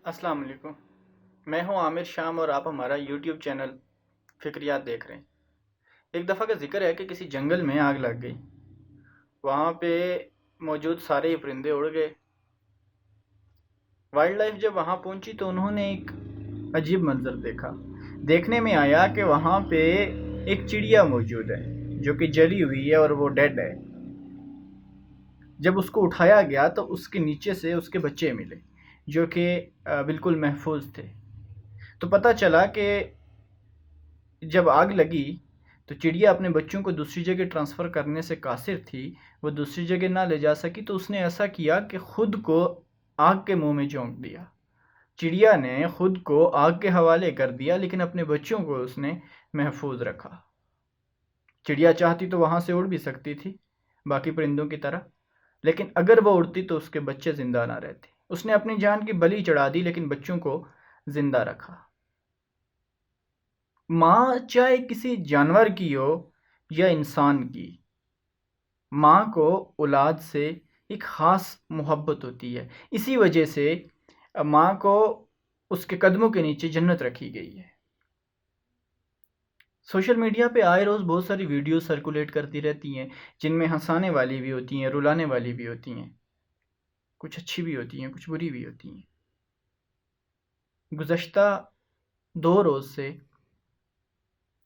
السلام علیکم، میں ہوں عامر شام اور آپ ہمارا یوٹیوب چینل فکریات دیکھ رہے ہیں۔ ایک دفعہ کا ذکر ہے کہ کسی جنگل میں آگ لگ گئی۔ وہاں پہ موجود سارے ہی پرندے اڑ گئے۔ وائلڈ لائف جب وہاں پہنچی تو انہوں نے ایک عجیب منظر دیکھا۔ دیکھنے میں آیا کہ وہاں پہ ایک چڑیا موجود ہے جو کہ جلی ہوئی ہے اور وہ ڈیڈ ہے۔ جب اس کو اٹھایا گیا تو اس کے نیچے سے اس کے بچے ملے جو کہ بالکل محفوظ تھے۔ تو پتہ چلا کہ جب آگ لگی تو چڑیا اپنے بچوں کو دوسری جگہ ٹرانسفر کرنے سے قاصر تھی، وہ دوسری جگہ نہ لے جا سکی تو اس نے ایسا کیا کہ خود کو آگ کے منہ میں جھونک دیا۔ چڑیا نے خود کو آگ کے حوالے کر دیا لیکن اپنے بچوں کو اس نے محفوظ رکھا۔ چڑیا چاہتی تو وہاں سے اڑ بھی سکتی تھی باقی پرندوں کی طرح، لیکن اگر وہ اڑتی تو اس کے بچے زندہ نہ رہتے۔ اس نے اپنی جان کی بلی چڑھا دی لیکن بچوں کو زندہ رکھا۔ ماں چاہے کسی جانور کی ہو یا انسان کی، ماں کو اولاد سے ایک خاص محبت ہوتی ہے۔ اسی وجہ سے ماں کو اس کے قدموں کے نیچے جنت رکھی گئی ہے۔ سوشل میڈیا پہ آئے روز بہت ساری ویڈیوز سرکولیٹ کرتی رہتی ہیں جن میں ہنسانے والی بھی ہوتی ہیں، رلانے والی بھی ہوتی ہیں، کچھ اچھی بھی ہوتی ہیں، کچھ بری بھی ہوتی ہیں۔ گزشتہ 2 روز سے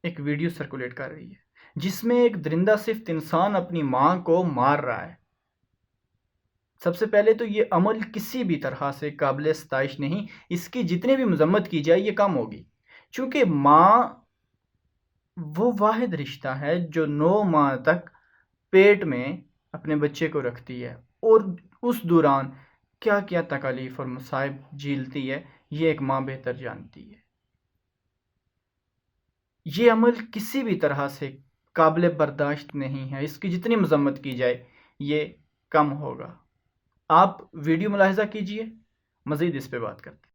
ایک ویڈیو سرکولیٹ کر رہی ہے جس میں ایک درندہ صفت انسان اپنی ماں کو مار رہا ہے۔ سب سے پہلے تو یہ عمل کسی بھی طرح سے قابل ستائش نہیں، اس کی جتنی بھی مذمت کی جائے یہ کم ہوگی، چونکہ ماں وہ واحد رشتہ ہے جو 9 ماہ تک پیٹ میں اپنے بچے کو رکھتی ہے، اور اس دوران کیا کیا تکالیف اور مصائب جھیلتی ہے یہ ایک ماں بہتر جانتی ہے۔ یہ عمل کسی بھی طرح سے قابل برداشت نہیں ہے، اس کی جتنی مذمت کی جائے یہ کم ہوگا۔ آپ ویڈیو ملاحظہ کیجئے، مزید اس پہ بات کرتے ہیں۔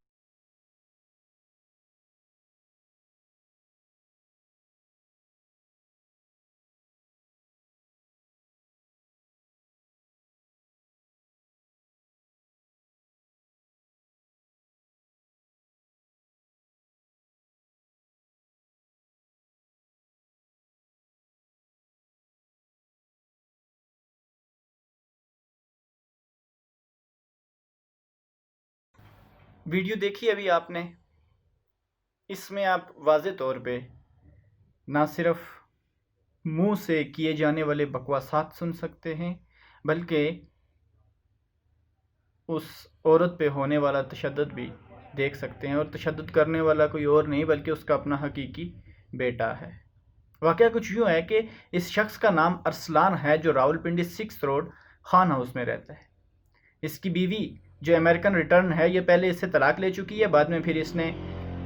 ویڈیو دیکھی ابھی آپ نے، اس میں آپ واضح طور پہ نہ صرف منہ سے کیے جانے والے بکواسات سن سکتے ہیں بلکہ اس عورت پہ ہونے والا تشدد بھی دیکھ سکتے ہیں، اور تشدد کرنے والا کوئی اور نہیں بلکہ اس کا اپنا حقیقی بیٹا ہے۔ واقعہ کچھ یوں ہے کہ اس شخص کا نام ارسلان ہے جو راولپنڈی 6 روڈ خان ہاؤس میں رہتا ہے۔ اس کی بیوی جو امریکن ریٹرن ہے یہ پہلے اس سے طلاق لے چکی ہے، بعد میں پھر اس نے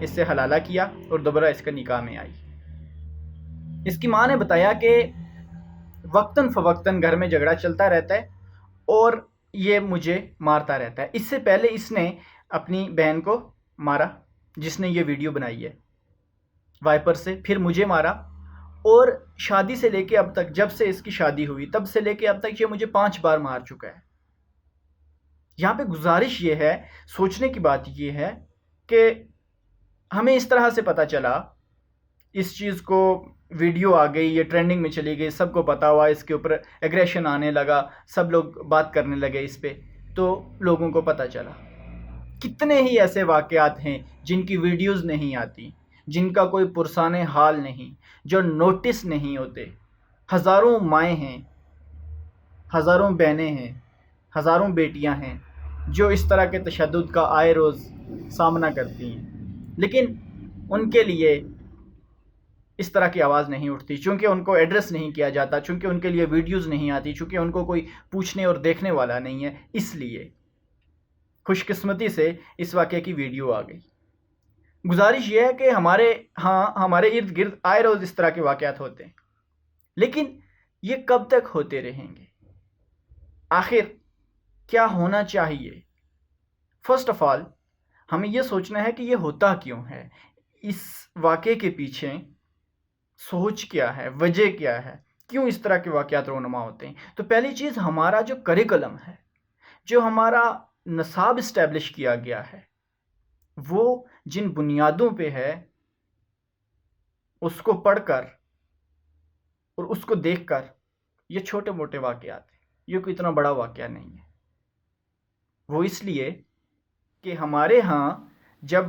اس سے حلالہ کیا اور دوبارہ اس کا نکاح میں آئی۔ اس کی ماں نے بتایا کہ وقتاً فوقتاً گھر میں جھگڑا چلتا رہتا ہے اور یہ مجھے مارتا رہتا ہے۔ اس سے پہلے اس نے اپنی بہن کو مارا جس نے یہ ویڈیو بنائی ہے وائپر سے، پھر مجھے مارا، اور شادی سے لے کے اب تک، جب سے اس کی شادی ہوئی تب سے لے کے اب تک یہ مجھے 5 بار مار چکا ہے۔ یہاں پہ گزارش یہ ہے، سوچنے کی بات یہ ہے کہ ہمیں اس طرح سے پتہ چلا، اس چیز کو ویڈیو آ گئی، یہ ٹرینڈنگ میں چلی گئی، سب کو پتا ہوا، اس کے اوپر ایگریشن آنے لگا، سب لوگ بات کرنے لگے اس پہ، تو لوگوں کو پتہ چلا۔ کتنے ہی ایسے واقعات ہیں جن کی ویڈیوز نہیں آتی، جن کا کوئی پرسان حال نہیں، جو نوٹس نہیں ہوتے۔ ہزاروں مائیں ہیں، ہزاروں بہنیں ہیں، ہزاروں بیٹیاں ہیں جو اس طرح کے تشدد کا آئے روز سامنا کرتی ہیں، لیکن ان کے لیے اس طرح کی آواز نہیں اٹھتی، چونکہ ان کو ایڈریس نہیں کیا جاتا، چونکہ ان کے لیے ویڈیوز نہیں آتی، چونکہ ان کو کوئی پوچھنے اور دیکھنے والا نہیں ہے۔ اس لیے خوش قسمتی سے اس واقعے کی ویڈیو آ گئی۔ گزارش یہ ہے کہ ہمارے ارد گرد آئے روز اس طرح کے واقعات ہوتے ہیں، لیکن یہ کب تک ہوتے رہیں گے؟ آخر کیا ہونا چاہیے؟ فرسٹ آف آل ہمیں یہ سوچنا ہے کہ یہ ہوتا کیوں ہے، اس واقعے کے پیچھے سوچ کیا ہے، وجہ کیا ہے، کیوں اس طرح کے واقعات رونما ہوتے ہیں۔ تو پہلی چیز، ہمارا جو کریکلم ہے، جو ہمارا نصاب اسٹیبلش کیا گیا ہے، وہ جن بنیادوں پہ ہے اس کو پڑھ کر اور اس کو دیکھ کر یہ چھوٹے موٹے واقعات ہیں، یہ کوئی اتنا بڑا واقعہ نہیں ہے۔ وہ اس لیے کہ ہمارے ہاں جب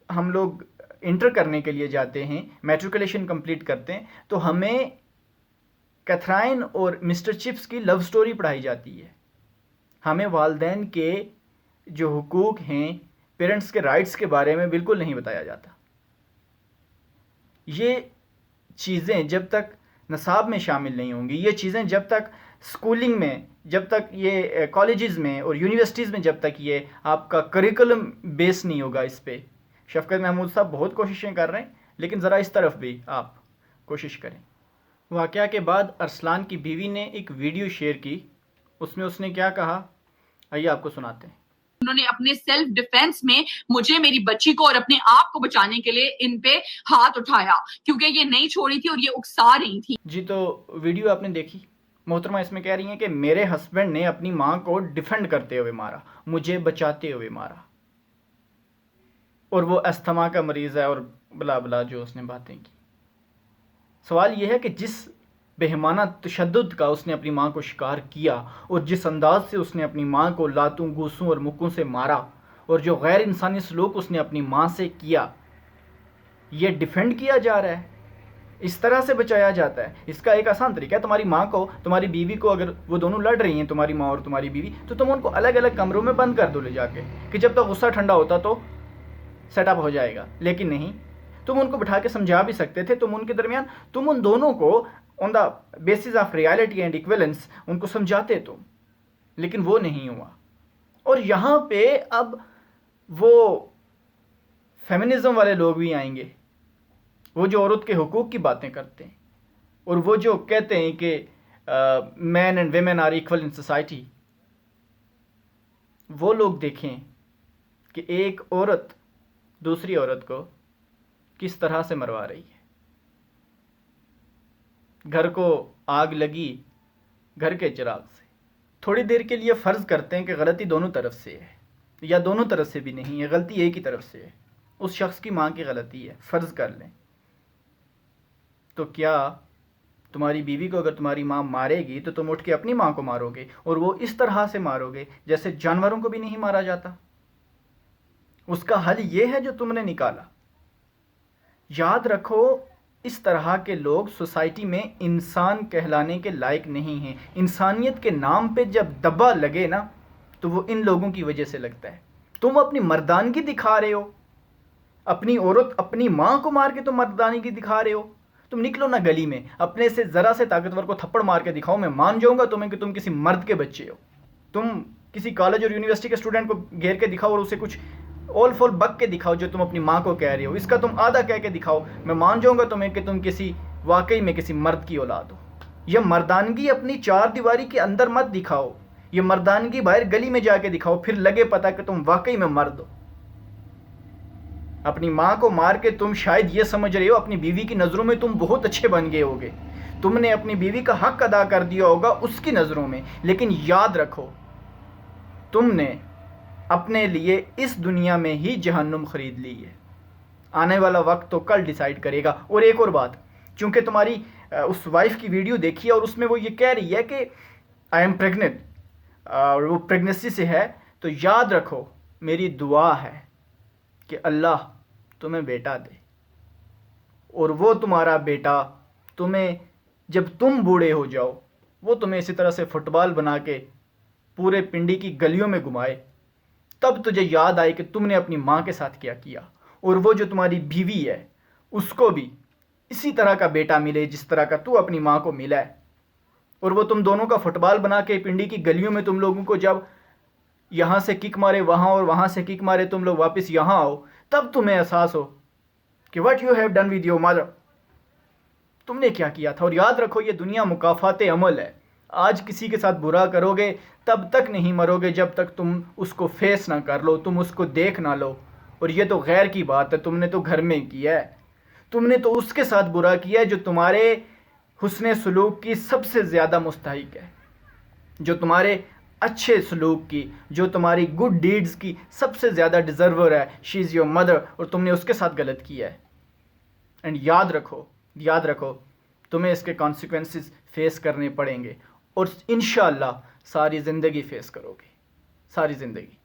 ہم لوگ انٹر کرنے کے لیے جاتے ہیں، میٹریکولیشن کمپلیٹ کرتے ہیں، تو ہمیں کیتھرائن اور مسٹر چپس کی لو سٹوری پڑھائی جاتی ہے۔ ہمیں والدین کے جو حقوق ہیں، پیرنٹس کے رائٹس کے بارے میں بالکل نہیں بتایا جاتا۔ یہ چیزیں جب تک نصاب میں شامل نہیں ہوں گی، یہ چیزیں جب تک اسکولنگ میں، جب تک یہ کالجز میں اور یونیورسٹیز میں جب تک یہ آپ کا کریکولم بیس نہیں ہوگا اس پہ۔ شفقت محمود صاحب بہت کوششیں کر رہے ہیں، لیکن ذرا اس طرف بھی آپ کوشش کریں۔ واقعہ کے بعد ارسلان کی بیوی نے ایک ویڈیو شیئر کی، اس میں اس نے کیا کہا، آئیے آپ کو سناتے ہیں۔ انہوں نے اپنے سیلف ڈیفense میں مجھے، میری بچی کو اور اپنے آپ کو بچانے کے لیے ان پہ ہاتھ اٹھایا، کیونکہ یہ نہیں چھوڑی تھی اور یہ اکسا رہی تھی۔ جی تو ویڈیو آپ نے دیکھی، محترمہ اس میں کہہ رہی ہیں کہ میرے ہسبینڈ نے اپنی ماں کو ڈیفینڈ کرتے ہوئے مارا، مجھے بچاتے ہوئے مارا، اور وہ استھما کا مریض ہے اور بلا بلا جو اس نے باتیں کی۔ سوال یہ ہے کہ جس بہیمانہ تشدد کا اس نے اپنی ماں کو شکار کیا، اور جس انداز سے اس نے اپنی ماں کو لاتوں گوسوں اور مکوں سے مارا، اور جو غیر انسانی سلوک اس نے اپنی ماں سے کیا، یہ ڈیفینڈ کیا جا رہا ہے، اس طرح سے بچایا جاتا ہے۔ اس کا ایک آسان طریقہ ہے، تمہاری ماں کو، تمہاری بیوی کو، اگر وہ دونوں لڑ رہی ہیں، تمہاری ماں اور تمہاری بیوی، تو تم ان کو الگ الگ کمروں میں بند کر دو لے جا کے، کہ جب تک غصہ ٹھنڈا ہوتا تو سیٹ اپ ہو جائے گا۔ لیکن نہیں، تم ان کو بٹھا کے سمجھا بھی سکتے تھے، تم ان کے درمیان، تم ان دونوں کو on the basis of reality and equivalence ان کو سمجھاتے تم، لیکن وہ نہیں ہوا۔ اور یہاں پہ اب وہ فیمنزم والے لوگ بھی آئیں گے، وہ جو عورت کے حقوق کی باتیں کرتے ہیں، اور وہ جو کہتے ہیں کہ men and women are equal in society. وہ لوگ دیکھیں کہ ایک عورت دوسری عورت کو کس طرح سے مروا رہی ہے۔ گھر کو آگ لگی گھر کے چراغ سے۔ تھوڑی دیر کے لیے فرض کرتے ہیں کہ غلطی دونوں طرف سے ہے، یا دونوں طرف سے بھی نہیں ہے، غلطی ایک ہی طرف سے ہے، اس شخص کی ماں کی غلطی ہے، فرض کر لیں، تو کیا تمہاری بیوی کو اگر تمہاری ماں مارے گی تو تم اٹھ کے اپنی ماں کو مارو گے، اور وہ اس طرح سے مارو گے جیسے جانوروں کو بھی نہیں مارا جاتا؟ اس کا حل یہ ہے جو تم نے نکالا۔ یاد رکھو، اس طرح کے لوگ سوسائٹی میں انسان کہلانے کے لائق نہیں ہیں۔ انسانیت کے نام پہ جب دبا لگے نا، تو وہ ان لوگوں کی وجہ سے لگتا ہے۔ تم اپنی مردانگی دکھا رہے ہو، اپنی عورت، اپنی ماں کو مار کے تم مردانگی دکھا رہے ہو۔ تم نکلو نا گلی میں، اپنے سے ذرا سے طاقتور کو تھپڑ مار کے دکھاؤ، میں مان جاؤں گا تمہیں کہ تم کسی مرد کے بچے ہو۔ تم کسی کالج اور یونیورسٹی کے اسٹوڈنٹ کو گھیر کے دکھاؤ اور اسے کچھ اول فول بک کے دکھاؤ جو تم اپنی ماں کو کہہ رہے ہو، اس کا تم آدھا کہہ کے دکھاؤ، میں مان جاؤں گا تمہیں کہ تم کسی واقعی میں کسی مرد کی اولاد ہو۔ یہ مردانگی اپنی چار دیواری کے اندر مت دکھاؤ، یہ مردانگی باہر گلی میں جا کے دکھاؤ، پھر لگے پتہ کہ تم واقعی میں مرد ہو۔ اپنی ماں کو مار کے تم شاید یہ سمجھ رہے ہو اپنی بیوی کی نظروں میں تم بہت اچھے بن گئے ہوگے، تم نے اپنی بیوی کا حق ادا کر دیا ہوگا اس کی نظروں میں، لیکن یاد رکھو تم نے اپنے لیے اس دنیا میں ہی جہنم خرید لی ہے۔ آنے والا وقت تو کل ڈیسائیڈ کرے گا۔ اور ایک اور بات، چونکہ تمہاری اس وائف کی ویڈیو دیکھی اور اس میں وہ یہ کہہ رہی ہے کہ آئی ایم پریگننٹ، اور وہ پریگننسی سے ہے، تو یاد رکھو میری دعا ہے کہ اللہ تمہیں بیٹا دے، اور وہ تمہارا بیٹا تمہیں جب تم بوڑھے ہو جاؤ، وہ تمہیں اسی طرح سے فٹ بال بنا کے پورے پنڈی کی گلیوں میں گھمائے، تب تجھے یاد آئے کہ تم نے اپنی ماں کے ساتھ کیا کیا، اور وہ جو تمہاری بیوی ہے اس کو بھی اسی طرح کا بیٹا ملے جس طرح کا تو اپنی ماں کو ملا ہے، اور وہ تم دونوں کا فٹ بال بنا کے پنڈی کی گلیوں میں تم لوگوں کو جب یہاں سے کک مارے وہاں اور وہاں سے کک مارے تم لوگ واپس یہاں آؤ، تب تمہیں احساس ہو کہ what you have done with your mother، تم نے کیا کیا تھا۔ اور یاد رکھو یہ دنیا مکافات عمل ہے، آج کسی کے ساتھ برا کرو گے تب تک نہیں مرو گے جب تک تم اس کو فیس نہ کر لو، تم اس کو دیکھ نہ لو۔ اور یہ تو غیر کی بات ہے، تم نے تو گھر میں کیا ہے، تم نے تو اس کے ساتھ برا کیا ہے جو تمہارے حسن سلوک کی سب سے زیادہ مستحق ہے، جو تمہارے اچھے سلوک کی، جو تمہاری گڈ ڈیڈز کی سب سے زیادہ ڈیزرور ہے. شی از یور مدر، اور تم نے اس کے ساتھ غلط کیا ہے. اینڈ یاد رکھو تمہیں اس کے کانسیکوینسز فیس کرنے پڑیں گے، اور انشاءاللہ ساری زندگی فیس کرو گے، ساری زندگی.